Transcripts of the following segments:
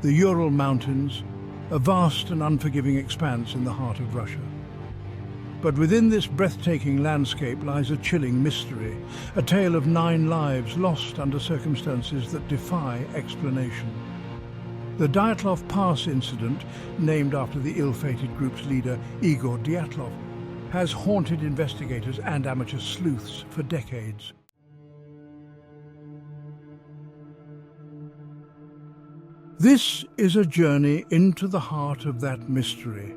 the Ural Mountains, a vast and unforgiving expanse in the heart of Russia. But within this breathtaking landscape lies a chilling mystery, a tale of 9 lives lost under circumstances that defy explanation. The Dyatlov Pass Incident, named after the ill-fated group's leader Igor Dyatlov, has haunted investigators and amateur sleuths for decades. This is a journey into the heart of that mystery,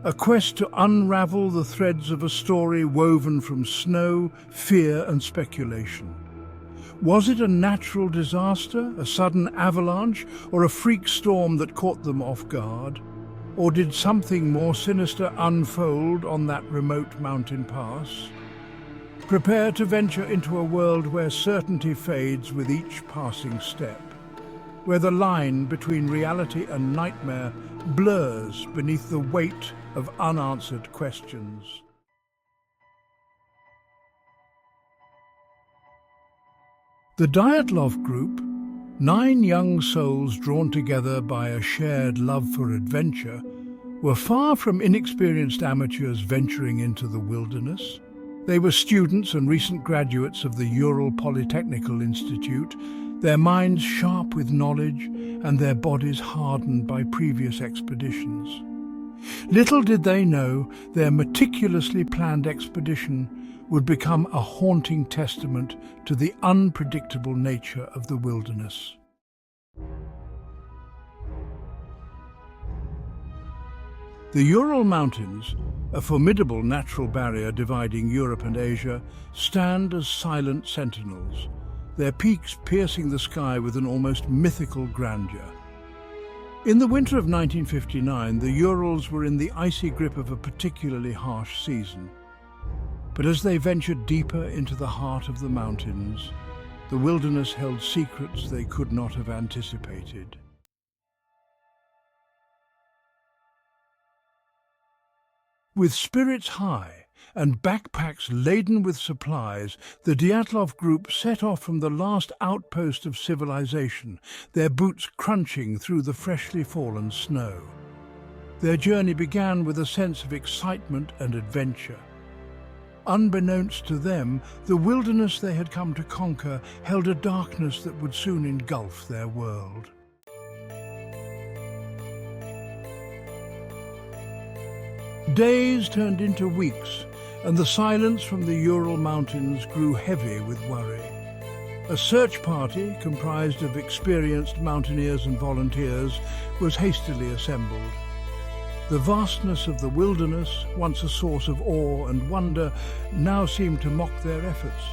a quest to unravel the threads of a story woven from snow, fear and speculation. Was it a natural disaster, a sudden avalanche, or a freak storm that caught them off guard? Or did something more sinister unfold on that remote mountain pass? Prepare to venture into a world where certainty fades with each passing step, where the line between reality and nightmare blurs beneath the weight of unanswered questions. The Dyatlov Group, 9 young souls drawn together by a shared love for adventure, were far from inexperienced amateurs venturing into the wilderness. They were students and recent graduates of the Ural Polytechnical Institute, their minds sharp with knowledge and their bodies hardened by previous expeditions. Little did they know their meticulously planned expedition would become a haunting testament to the unpredictable nature of the wilderness. The Ural Mountains, a formidable natural barrier dividing Europe and Asia, stand as silent sentinels, their peaks piercing the sky with an almost mythical grandeur. In the winter of 1959, the Urals were in the icy grip of a particularly harsh season. But as they ventured deeper into the heart of the mountains, the wilderness held secrets they could not have anticipated. With spirits high and backpacks laden with supplies, the Dyatlov group set off from the last outpost of civilization, their boots crunching through the freshly fallen snow. Their journey began with a sense of excitement and adventure. Unbeknownst to them, the wilderness they had come to conquer held a darkness that would soon engulf their world. Days turned into weeks, and the silence from the Ural Mountains grew heavy with worry. A search party, comprised of experienced mountaineers and volunteers, was hastily assembled. The vastness of the wilderness, once a source of awe and wonder, now seemed to mock their efforts,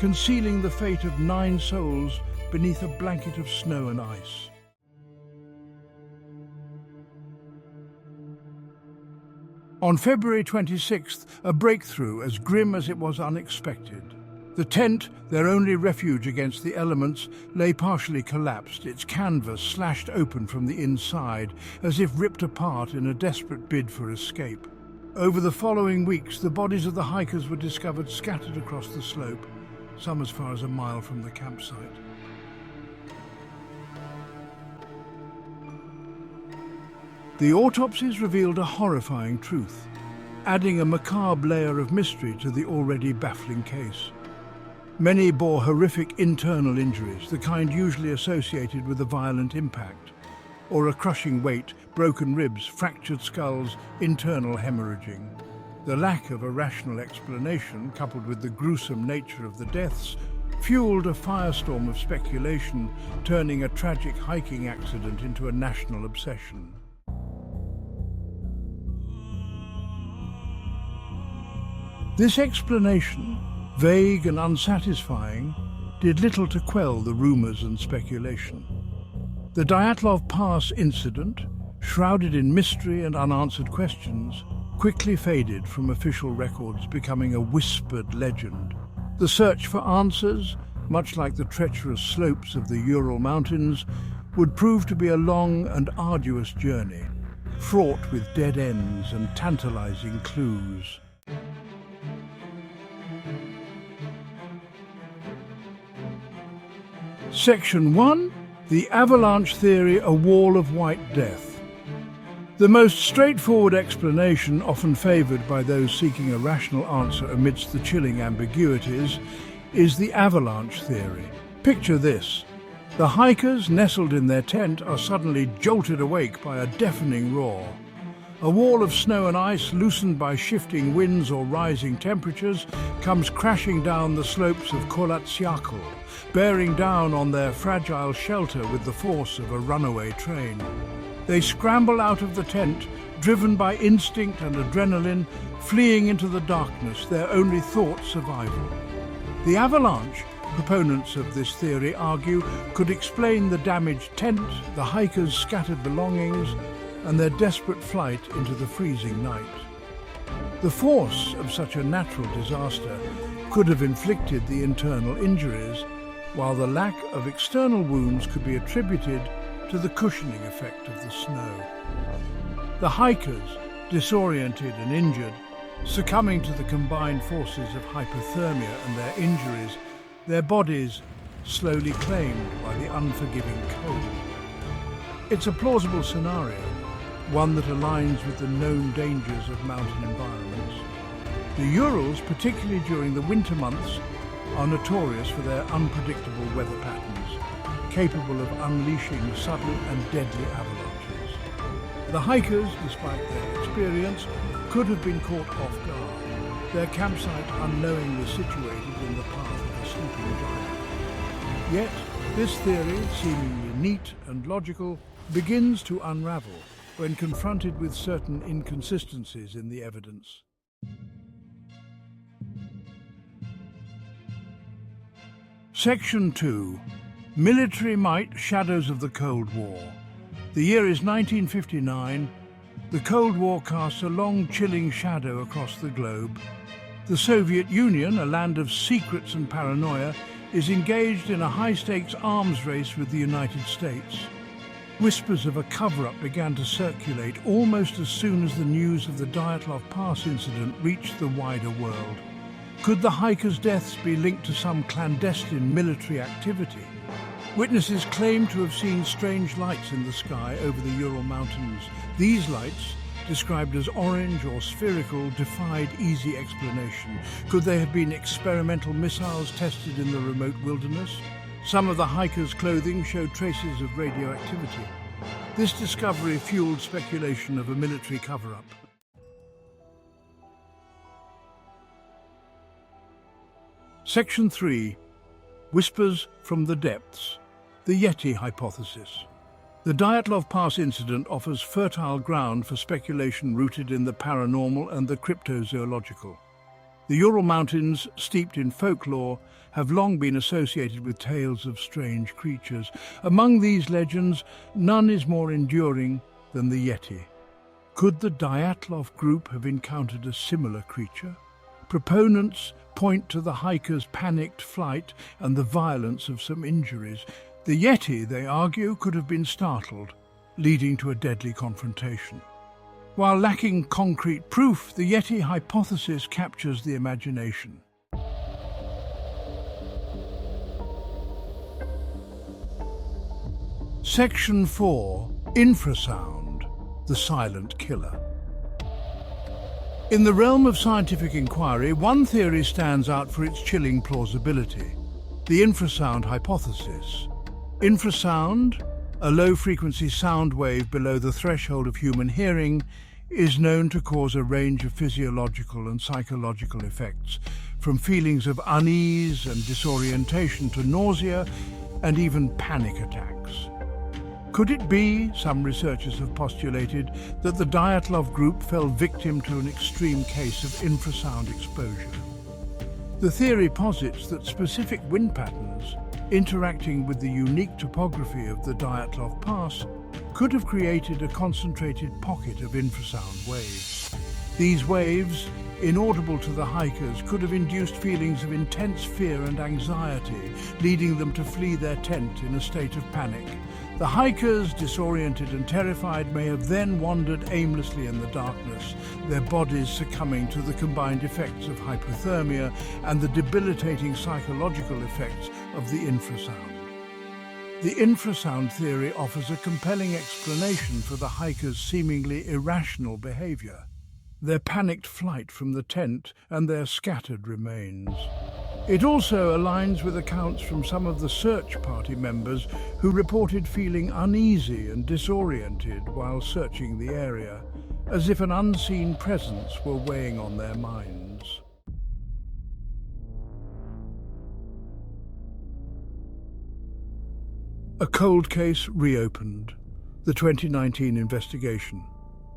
concealing the fate of 9 souls beneath a blanket of snow and ice. On February 26th, a breakthrough as grim as it was unexpected. The tent, their only refuge against the elements, lay partially collapsed, its canvas slashed open from the inside, as if ripped apart in a desperate bid for escape. Over the following weeks, the bodies of the hikers were discovered scattered across the slope, some as far as a mile from the campsite. The autopsies revealed a horrifying truth, adding a macabre layer of mystery to the already baffling case. Many bore horrific internal injuries, the kind usually associated with a violent impact, or a crushing weight, broken ribs, fractured skulls, internal hemorrhaging. The lack of a rational explanation, coupled with the gruesome nature of the deaths, fueled a firestorm of speculation, turning a tragic hiking accident into a national obsession. This explanation, vague and unsatisfying, did little to quell the rumors and speculation. The Dyatlov Pass Incident, shrouded in mystery and unanswered questions, quickly faded from official records, becoming a whispered legend. The search for answers, much like the treacherous slopes of the Ural Mountains, would prove to be a long and arduous journey, fraught with dead ends and tantalizing clues. Section 1. The Avalanche theory, a wall of white death. The most straightforward explanation, often favoured by those seeking a rational answer amidst the chilling ambiguities, is the avalanche theory. Picture this. The hikers, nestled in their tent, are suddenly jolted awake by a deafening roar. A wall of snow and ice, loosened by shifting winds or rising temperatures, comes crashing down the slopes of Kolatsiakl, bearing down on their fragile shelter with the force of a runaway train. They scramble out of the tent, driven by instinct and adrenaline, fleeing into the darkness, their only thought survival. The avalanche, proponents of this theory argue, could explain the damaged tent, the hikers' scattered belongings, and their desperate flight into the freezing night. The force of such a natural disaster could have inflicted the internal injuries, while the lack of external wounds could be attributed to the cushioning effect of the snow. The hikers, disoriented and injured, succumbing to the combined forces of hypothermia and their injuries, their bodies slowly claimed by the unforgiving cold. It's a plausible scenario, one that aligns with the known dangers of mountain environments. The Urals, particularly during the winter months, are notorious for their unpredictable weather patterns, capable of unleashing sudden and deadly avalanches. The hikers, despite their experience, could have been caught off guard, their campsite unknowingly situated in the path of a sleeping giant. Yet, this theory, seemingly neat and logical, begins to unravel when confronted with certain inconsistencies in the evidence. Section 2. Military Might, Shadows of the Cold War. The year is 1959. The Cold War casts a long, chilling shadow across the globe. The Soviet Union, a land of secrets and paranoia, is engaged in a high-stakes arms race with the United States. Whispers of a cover-up began to circulate almost as soon as the news of the Dyatlov Pass Incident reached the wider world. Could the hikers' deaths be linked to some clandestine military activity? Witnesses claim to have seen strange lights in the sky over the Ural Mountains. These lights, described as orange or spherical, defied easy explanation. Could they have been experimental missiles tested in the remote wilderness? Some of the hikers' clothing showed traces of radioactivity. This discovery fueled speculation of a military cover-up. Section 3. Whispers from the Depths. The Yeti Hypothesis. The Dyatlov Pass Incident offers fertile ground for speculation rooted in the paranormal and the cryptozoological. The Ural Mountains, steeped in folklore, have long been associated with tales of strange creatures. Among these legends, none is more enduring than the Yeti. Could the Dyatlov group have encountered a similar creature? Proponents point to the hikers' panicked flight and the violence of some injuries. The Yeti, they argue, could have been startled, leading to a deadly confrontation. While lacking concrete proof, the Yeti hypothesis captures the imagination. Section 4. Infrasound, the silent killer. In the realm of scientific inquiry, one theory stands out for its chilling plausibility: the infrasound hypothesis. Infrasound, a low-frequency sound wave below the threshold of human hearing, is known to cause a range of physiological and psychological effects, from feelings of unease and disorientation to nausea and even panic attacks. Could it be, some researchers have postulated, that the Dyatlov group fell victim to an extreme case of infrasound exposure? The theory posits that specific wind patterns, interacting with the unique topography of the Dyatlov Pass, could have created a concentrated pocket of infrasound waves. These waves, inaudible to the hikers, could have induced feelings of intense fear and anxiety, leading them to flee their tent in a state of panic. The hikers, disoriented and terrified, may have then wandered aimlessly in the darkness, their bodies succumbing to the combined effects of hypothermia and the debilitating psychological effects of the infrasound. The infrasound theory offers a compelling explanation for the hikers' seemingly irrational behavior, their panicked flight from the tent and their scattered remains. It also aligns with accounts from some of the search party members who reported feeling uneasy and disoriented while searching the area, as if an unseen presence were weighing on their minds. A cold case reopened, the 2019 investigation.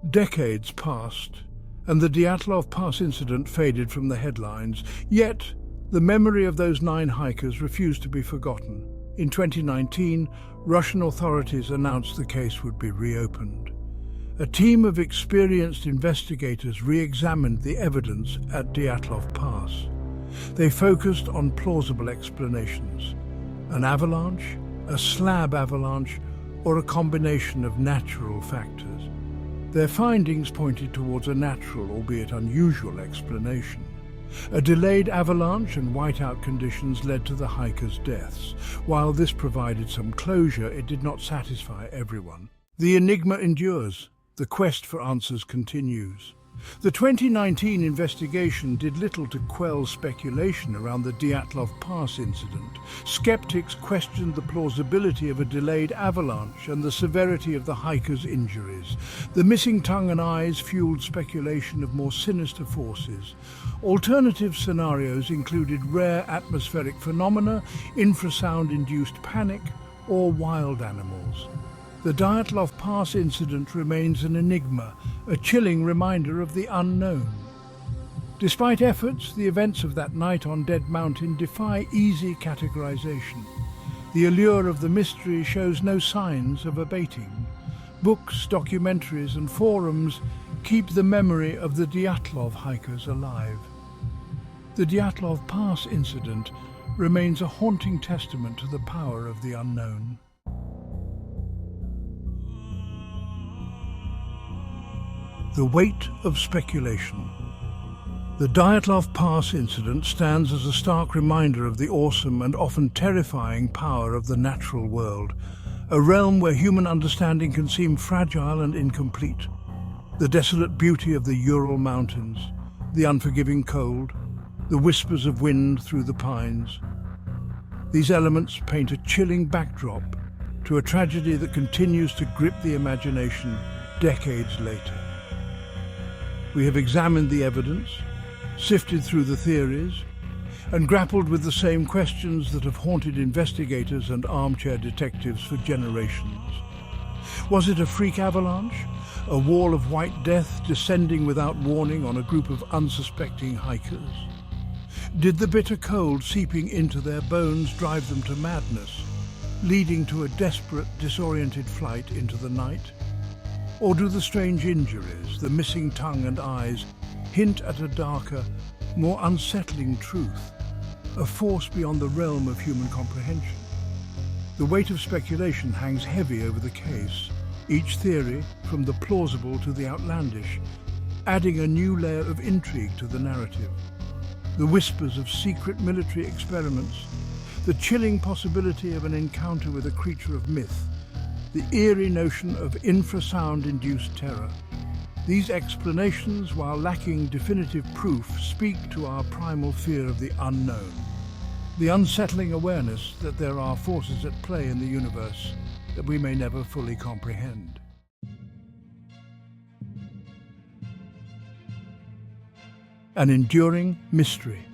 Decades passed, and the Dyatlov Pass incident faded from the headlines, yet the memory of those 9 hikers refused to be forgotten. In 2019, Russian authorities announced the case would be reopened. A team of experienced investigators re-examined the evidence at Dyatlov Pass. They focused on plausible explanations: an avalanche, a slab avalanche, or a combination of natural factors. Their findings pointed towards a natural, albeit unusual, explanation. A delayed avalanche and whiteout conditions led to the hikers' deaths. While this provided some closure, it did not satisfy everyone. The enigma endures. The quest for answers continues. The 2019 investigation did little to quell speculation around the Dyatlov Pass incident. Skeptics questioned the plausibility of a delayed avalanche and the severity of the hikers' injuries. The missing tongue and eyes fueled speculation of more sinister forces. Alternative scenarios included rare atmospheric phenomena, infrasound-induced panic, or wild animals. The Dyatlov Pass incident remains an enigma, a chilling reminder of the unknown. Despite efforts, the events of that night on Dead Mountain defy easy categorization. The allure of the mystery shows no signs of abating. Books, documentaries, and forums keep the memory of the Dyatlov hikers alive. The Dyatlov Pass incident remains a haunting testament to the power of the unknown. The weight of speculation. The Dyatlov Pass incident stands as a stark reminder of the awesome and often terrifying power of the natural world, a realm where human understanding can seem fragile and incomplete. The desolate beauty of the Ural Mountains, the unforgiving cold, the whispers of wind through the pines. These elements paint a chilling backdrop to a tragedy that continues to grip the imagination decades later. We have examined the evidence, sifted through the theories, and grappled with the same questions that have haunted investigators and armchair detectives for generations. Was it a freak avalanche? A wall of white death descending without warning on a group of unsuspecting hikers? Did the bitter cold seeping into their bones drive them to madness, leading to a desperate, disoriented flight into the night? Or do the strange injuries, the missing tongue and eyes, hint at a darker, more unsettling truth, a force beyond the realm of human comprehension? The weight of speculation hangs heavy over the case, each theory, from the plausible to the outlandish, adding a new layer of intrigue to the narrative. The whispers of secret military experiments, the chilling possibility of an encounter with a creature of myth, the eerie notion of infrasound-induced terror. These explanations, while lacking definitive proof, speak to our primal fear of the unknown, the unsettling awareness that there are forces at play in the universe that we may never fully comprehend. An enduring mystery.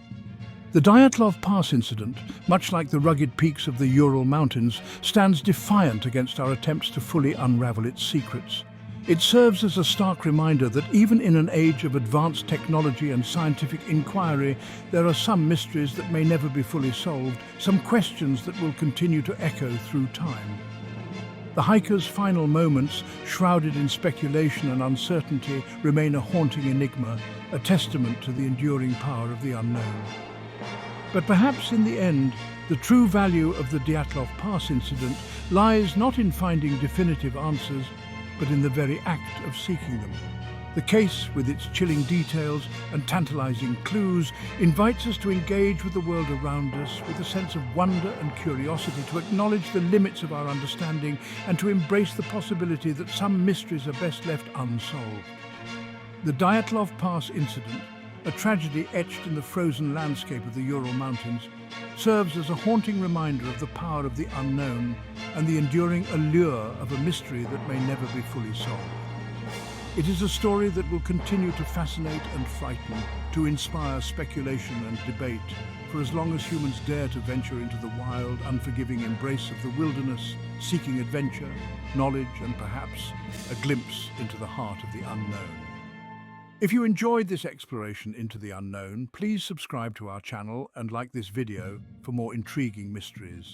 The Dyatlov Pass incident, much like the rugged peaks of the Ural Mountains, stands defiant against our attempts to fully unravel its secrets. It serves as a stark reminder that even in an age of advanced technology and scientific inquiry, there are some mysteries that may never be fully solved, some questions that will continue to echo through time. The hikers' final moments, shrouded in speculation and uncertainty, remain a haunting enigma, a testament to the enduring power of the unknown. But perhaps in the end, the true value of the Dyatlov Pass incident lies not in finding definitive answers, but in the very act of seeking them. The case, with its chilling details and tantalizing clues, invites us to engage with the world around us with a sense of wonder and curiosity, to acknowledge the limits of our understanding and to embrace the possibility that some mysteries are best left unsolved. The Dyatlov Pass Incident, a tragedy etched in the frozen landscape of the Ural Mountains, serves as a haunting reminder of the power of the unknown and the enduring allure of a mystery that may never be fully solved. It is a story that will continue to fascinate and frighten, to inspire speculation and debate, for as long as humans dare to venture into the wild, unforgiving embrace of the wilderness, seeking adventure, knowledge, and perhaps a glimpse into the heart of the unknown. If you enjoyed this exploration into the unknown, please subscribe to our channel and like this video for more intriguing mysteries.